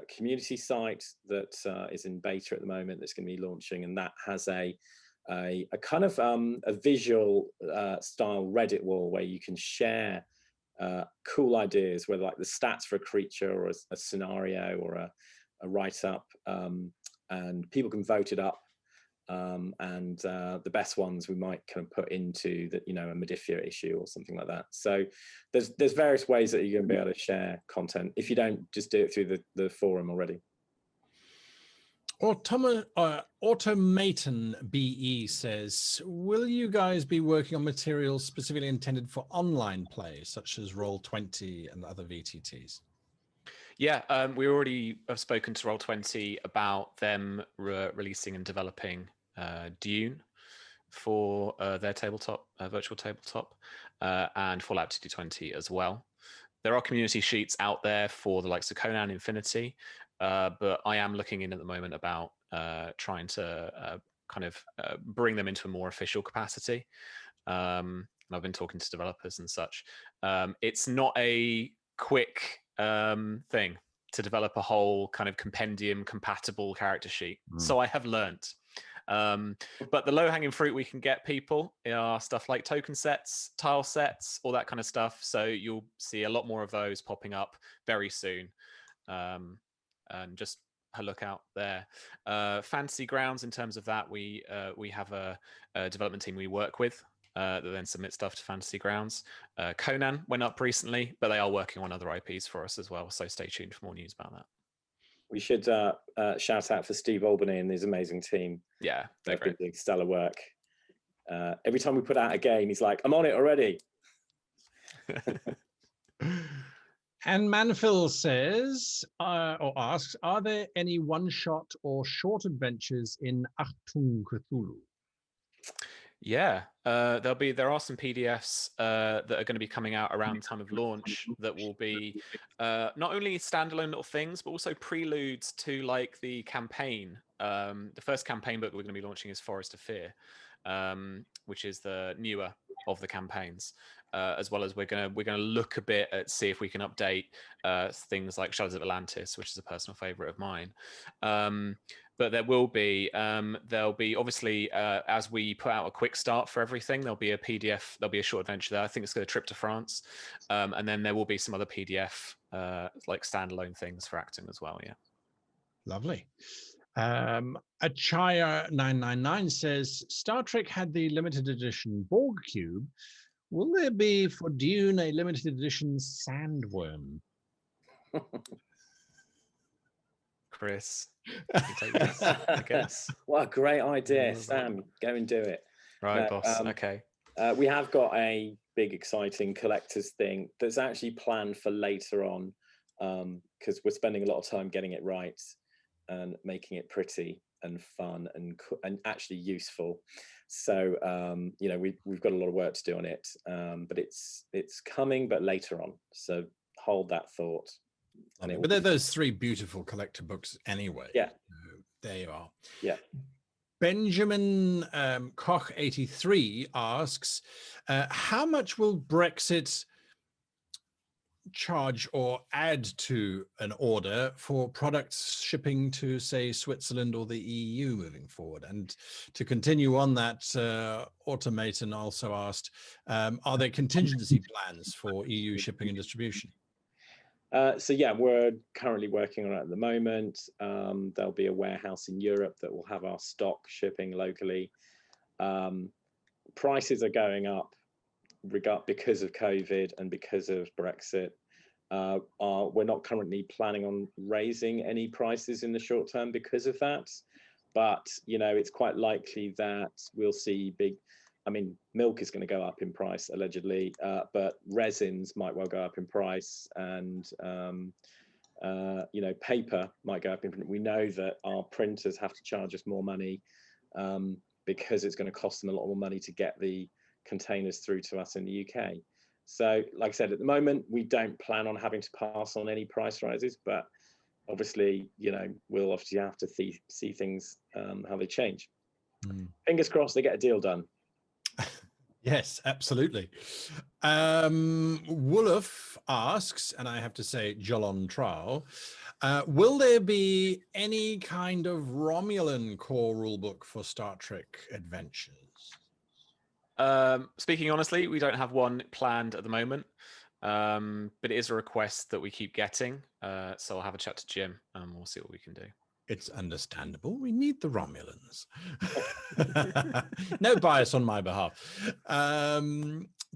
community site that is in beta at the moment that's going to be launching, and that has a kind of a visual style Reddit wall where you can share cool ideas, whether like the stats for a creature or a scenario or a write-up, and people can vote it up, and the best ones we might kind of put into the, a Modiphius issue or something like that. So there's various ways that you're going to be able to share content if you don't just do it through the forum already. Automaton BE says, will you guys be working on materials specifically intended for online play, such as Roll20 and other VTTs? Yeah, we already have spoken to Roll20 about them releasing and developing Dune for their tabletop, virtual tabletop, and Fallout 2D20 as well. There are community sheets out there for the likes of Conan Infinity, but I am looking in at the moment about trying to kind of bring them into a more official capacity. And I've been talking to developers and such. It's not a quick thing to develop a whole kind of compendium compatible character sheet. So I have learnt. But the low-hanging fruit we can get people are stuff like token sets, tile sets, all that kind of stuff. So you'll see a lot more of those popping up very soon. And just a look out there. Fantasy Grounds, in terms of that, we have a development team we work with that then submit stuff to Fantasy Grounds. Conan went up recently, but they are working on other IPs for us as well. So stay tuned for more news about that. We should shout out for Steve Albany and his amazing team. Yeah, they're great. Doing stellar work. Every time we put out a game, he's like, I'm on it already. And Manphil says, or asks, are there any one-shot or short adventures in Achtung Cthulhu? Yeah, there are some PDFs that are going to be coming out around the time of launch that will be not only standalone little things, but also preludes to like the campaign the first campaign book we're going to be launching is Forest of Fear, which is the newer of the campaigns, as well as we're going to look a bit at see if we can update things like Shadows of Atlantis, which is a personal favorite of mine. But there'll be obviously as we put out a quick start for everything, there'll be a PDF, there'll be a short adventure there. I think it's got a trip to France, and then there will be some other PDF like standalone things for Achtung as well. Yeah, lovely. Achaya 999 says Star Trek had the limited edition Borg cube. Will there be for Dune a limited edition sandworm? Chris, you take this, I guess. What a great idea, Sam. Go and do it. Right, No, boss. Okay. We have got a big, exciting collector's thing that's actually planned for later on, because we're spending a lot of time getting it right and making it pretty and fun and actually useful. So you know, we've got a lot of work to do on it, but it's coming, but later on. So hold that thought. But they're those 3 beautiful collector books anyway. Yeah, there you are. Yeah. Benjamin Koch 83 asks, how much will Brexit charge or add to an order for products shipping to, say, Switzerland or the EU moving forward? And to continue on that, Automaton also asked, are there contingency plans for EU shipping and distribution? So yeah, we're currently working on it at the moment. There'll be a warehouse in Europe that will have our stock shipping locally. Prices are going up because of COVID and because of Brexit. We're not currently planning on raising any prices in the short term because of that. But, you know, it's quite likely that we'll see milk is going to go up in price allegedly, but resins might well go up in price, and you know, paper might go up in print. We know that our printers have to charge us more money because it's going to cost them a lot more money to get the containers through to us in the UK. So, like I said, at the moment, we don't plan on having to pass on any price rises, but obviously, you know, we'll obviously have to see things how they change. Fingers crossed they get a deal done. Yes, absolutely. Wolof asks, and I have to say, Jolon Trowell, will there be any kind of Romulan core rulebook for Star Trek Adventures? Speaking honestly, we don't have one planned at the moment, but it is a request that we keep getting. So I'll have a chat to Jim and we'll see what we can do. It's understandable. We need the Romulans. No bias on my behalf.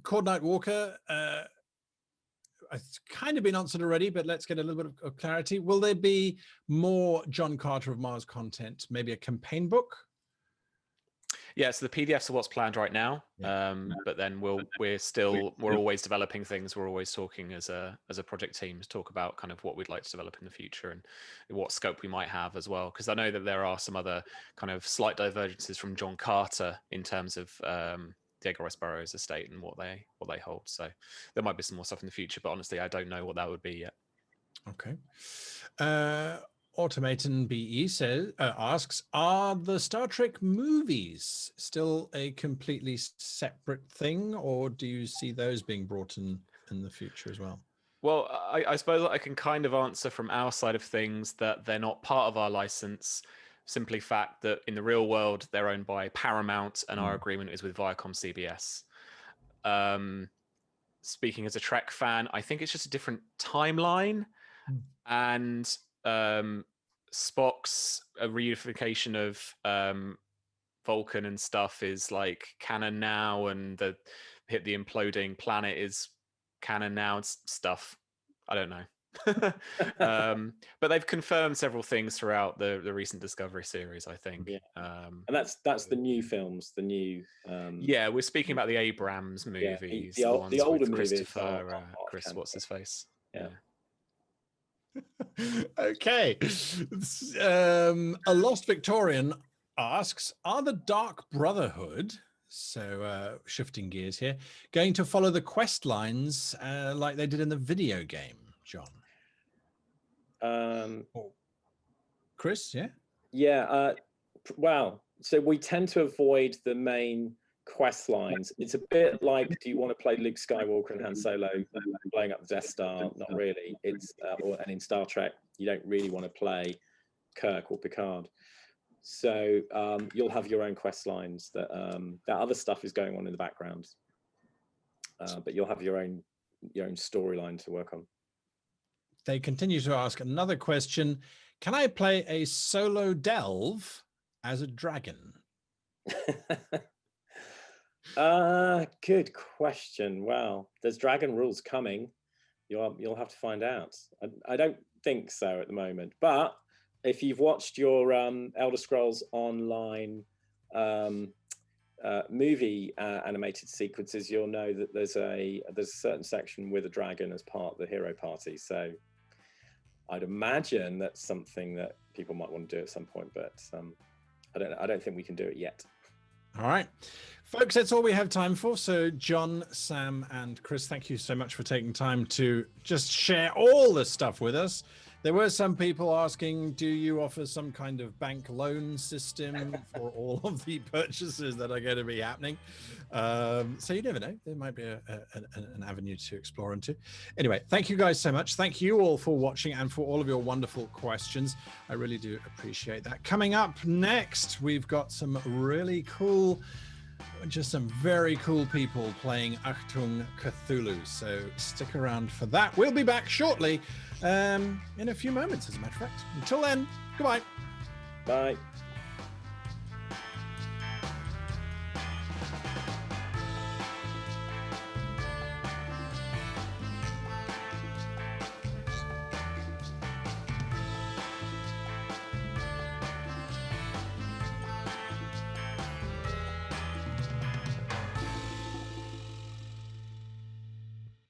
Cord Night Walker, it's kind of been answered already, but let's get a little bit of clarity. Will there be more John Carter of Mars content? Maybe a campaign book? Yeah, so the PDFs are what's planned right now, but then we're always developing things. We're always talking as a project team to talk about kind of what we'd like to develop in the future and what scope we might have as well. Because I know that there are some other kind of slight divergences from John Carter in terms of Diego Rice Burroughs' estate and what they hold. So there might be some more stuff in the future, but honestly, I don't know what that would be yet. Okay. Automaton BE asks, are the Star Trek movies still a completely separate thing, or do you see those being brought in the future as well? Well, I suppose I can kind of answer from our side of things that they're not part of our license. Simply fact that in the real world, they're owned by Paramount and our agreement is with Viacom CBS. Speaking as a Trek fan, I think it's just a different timeline. And Spock's reunification of Vulcan and stuff is like canon now, and the imploding planet is canon now and stuff. I don't know. But they've confirmed several things throughout the recent Discovery series, I think. Yeah. And that's the new films, the new yeah, we're speaking about the Abrams movies, the older with Christopher movies Chris, what's his face? Yeah. Okay. A Lost Victorian asks, are the Dark Brotherhood, so shifting gears here, going to follow the quest lines like they did in the video game, John? Chris, yeah? Yeah, well, so we tend to avoid the main quest lines. It's a bit like, do you want to play Luke Skywalker and Han Solo blowing up the Death Star? Not really. It's and in Star Trek, you don't really want to play Kirk or Picard. So you'll have your own quest lines that other stuff is going on in the background, but you'll have your own storyline to work on. They continue to ask another question. Can I play a solo delve as a dragon? Good question. Well, there's dragon rules coming. You'll have to find out. I don't think so at the moment, but if you've watched your Elder Scrolls Online movie animated sequences, you'll know that there's a certain section with a dragon as part of the hero party. So I'd imagine that's something that people might want to do at some point, but I don't think we can do it yet. All right, folks, that's all we have time for. So John, Sam, and Chris, thank you so much for taking time to just share all this stuff with us. There were some people asking, do you offer some kind of bank loan system for all of the purchases that are going to be happening? So you never know. There might be an avenue to explore into. Anyway, thank you guys so much. Thank you all for watching and for all of your wonderful questions. I really do appreciate that. Coming up next, we've got some really cool, just some very cool people playing Achtung Cthulhu. So stick around for that. We'll be back shortly in a few moments, as a matter of fact. Until then, goodbye. Bye.